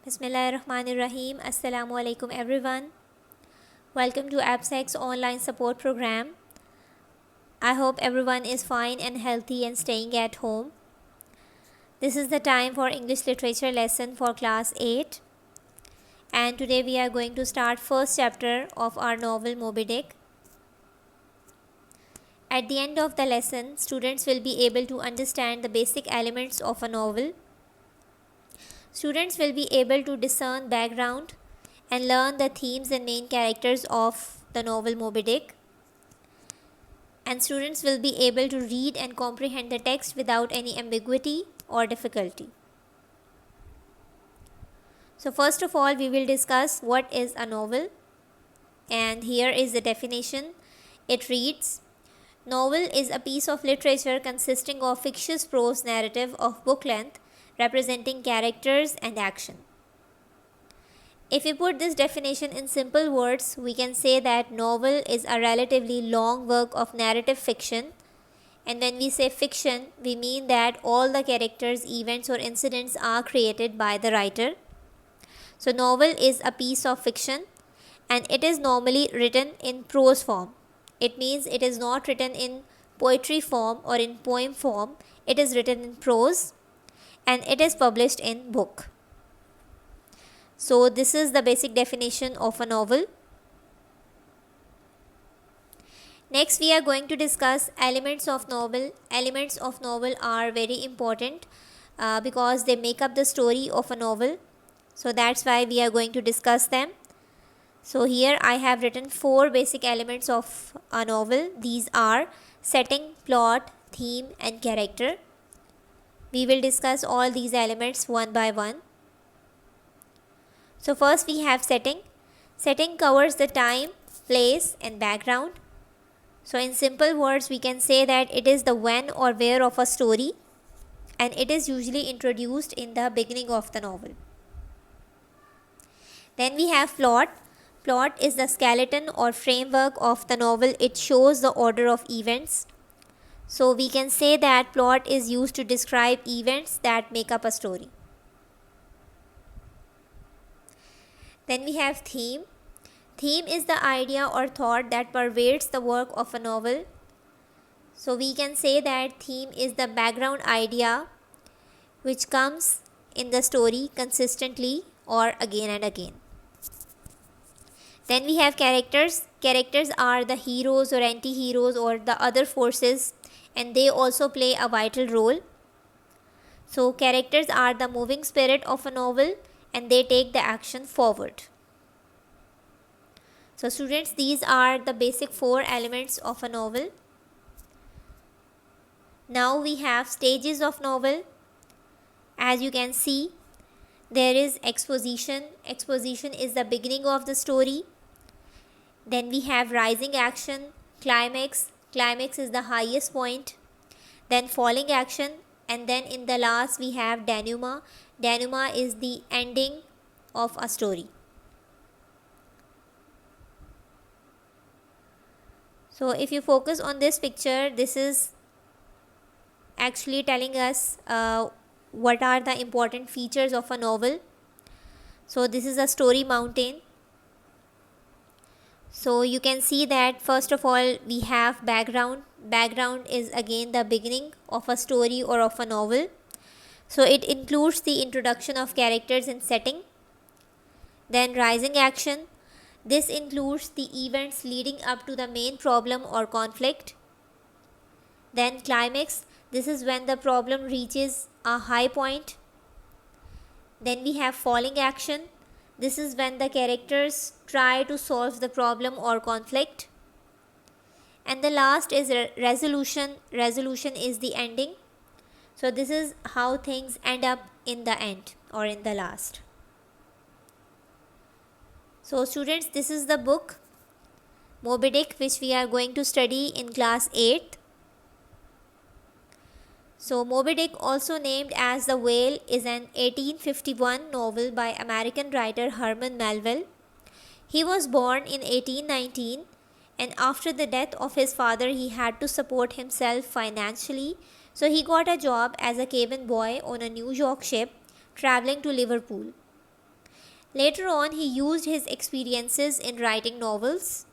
Bismillahirrahmanirrahim. Assalamu alaikum everyone. Welcome to AppSec's online support program. I hope everyone is fine and healthy and staying at home. This is the time for English literature lesson for class 8. And today we are going to start first chapter of our novel Moby Dick. At the end of the lesson, students will be able to understand the basic elements of a novel. Students will be able to discern background and learn the themes and main characters of the novel Moby Dick. And students will be able to read and comprehend the text without any ambiguity or difficulty. So first of all, we will discuss what is a novel. And here is the definition. It reads, novel is a piece of literature consisting of fictitious prose narrative of book length representing characters and action. If we put this definition in simple words, we can say that novel is a relatively long work of narrative fiction. And when we say fiction, we mean that all the characters, events or incidents are created by the writer. So novel is a piece of fiction and it is normally written in prose form. It means it is not written in poetry form or in poem form. It is written in prose and it is published in book. So this is the basic definition of a novel. Next we are going to discuss elements of novel. Elements of novel are very important because they make up the story of a novel. So that's why we are going to discuss them. So here I have written 4 basic elements of a novel. These are setting, plot, theme and character. We will discuss all these elements one by one. So first we have setting. Setting covers the time, place and background. So in simple words we can say that it is the when or where of a story and it is usually introduced in the beginning of the novel. Then we have plot. Plot is the skeleton or framework of the novel. It shows the order of events. So we can say that plot is used to describe events that make up a story. Then we have theme. Theme is the idea or thought that pervades the work of a novel. So we can say that theme is the background idea which comes in the story consistently or again and again. Then we have characters. Characters are the heroes or anti-heroes or the other forces and they also play a vital role. So characters are the moving spirit of a novel and they take the action forward. So students, these are the basic 4 elements of a novel. Now we have stages of novel. As you can see, there is exposition. Exposition is the beginning of the story. Then we have rising action, climax. Climax is the highest point. Then falling action and then in the last we have denouement. Denouement is the ending of a story. So if you focus on this picture, this is actually telling us what are the important features of a novel. So this is a story mountain. So you can see that first of all we have background. Background is again the beginning of a story or of a novel. So it includes the introduction of characters and setting. Then rising action. This includes the events leading up to the main problem or conflict. Then climax. This is when the problem reaches a high point. Then we have falling action. This is when the characters try to solve the problem or conflict. And the last is resolution. Resolution is the ending. So this is how things end up in the end or in the last. So students, this is the book Moby Dick which we are going to study in class 8. So Moby Dick, also named as The Whale, is an 1851 novel by American writer Herman Melville. He was born in 1819 and after the death of his father he had to support himself financially. So he got a job as a cabin boy on a New York ship traveling to Liverpool. Later on, he used his experiences in writing novels.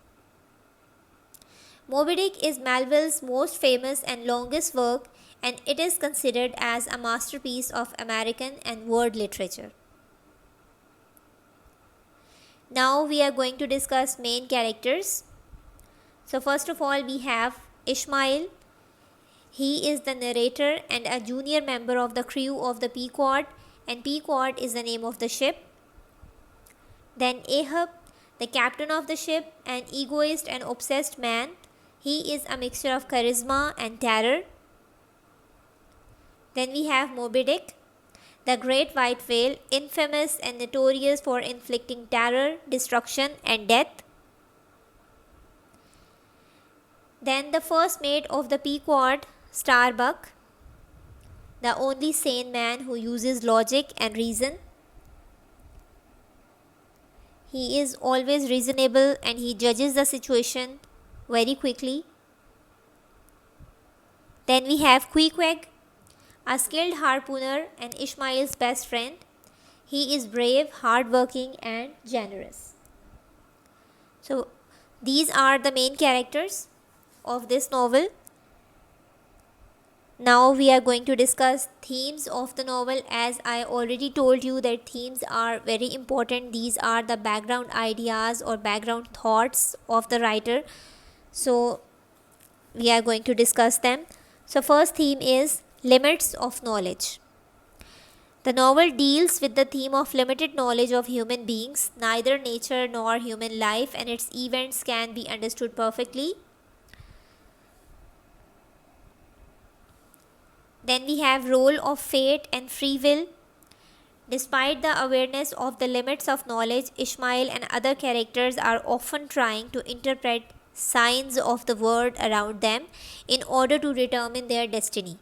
Moby Dick is Melville's most famous and longest work, and it is considered as a masterpiece of American and world literature. Now we are going to discuss main characters. So first of all, we have Ishmael. He is the narrator and a junior member of the crew of the Pequod, and Pequod is the name of the ship. Then Ahab, the captain of the ship, an egoist and obsessed man. He is a mixture of charisma and terror. Then we have Moby Dick, the great white whale, infamous and notorious for inflicting terror, destruction, and death. Then the first mate of the Pequod, Starbuck, the only sane man who uses logic and reason. He is always reasonable and he judges the situation very quickly. Then we have Queequeg, a skilled harpooner and Ishmael's best friend. He is brave, hardworking, and generous. So these are the main characters of this novel. Now we are going to discuss themes of the novel. As I already told you that themes are very important. These are the background ideas or background thoughts of the writer. So we are going to discuss them. So first theme is limits of knowledge. The novel deals with the theme of limited knowledge of human beings. Neither nature nor human life and its events can be understood perfectly. Then we have role of fate and free will. Despite the awareness of the limits of knowledge, Ishmael and other characters are often trying to interpret signs of the world around them in order to determine their destiny.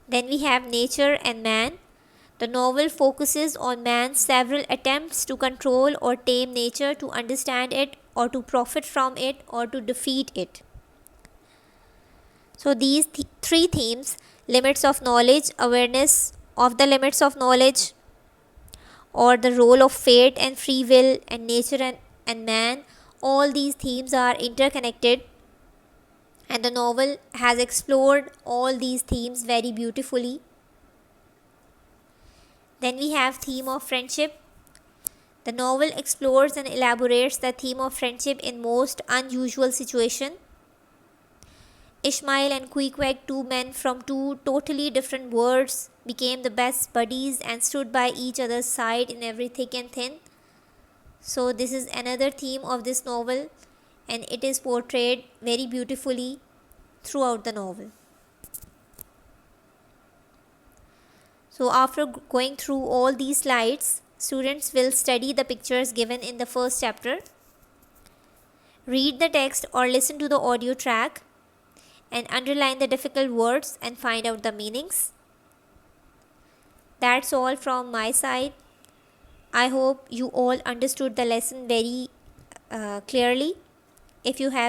Then we have nature and man. The novel focuses on man's several attempts to control or tame nature, to understand it, or to profit from it, or to defeat it. So these three themes, limits of knowledge, awareness of the limits of knowledge, or the role of fate and free will, and nature and man, all these themes are interconnected, and the novel has explored all these themes very beautifully. Then we have theme of friendship. The novel explores and elaborates the theme of friendship in most unusual situation. Ishmael and Queequeg, two men from two totally different worlds, became the best buddies and stood by each other's side in every thick and thin. So this is another theme of this novel, and it is portrayed very beautifully throughout the novel. So after going through all these slides, students will study the pictures given in the first chapter, read the text or listen to the audio track, and underline the difficult words and find out the meanings. That's all from my side. I hope you all understood the lesson very clearly. If you have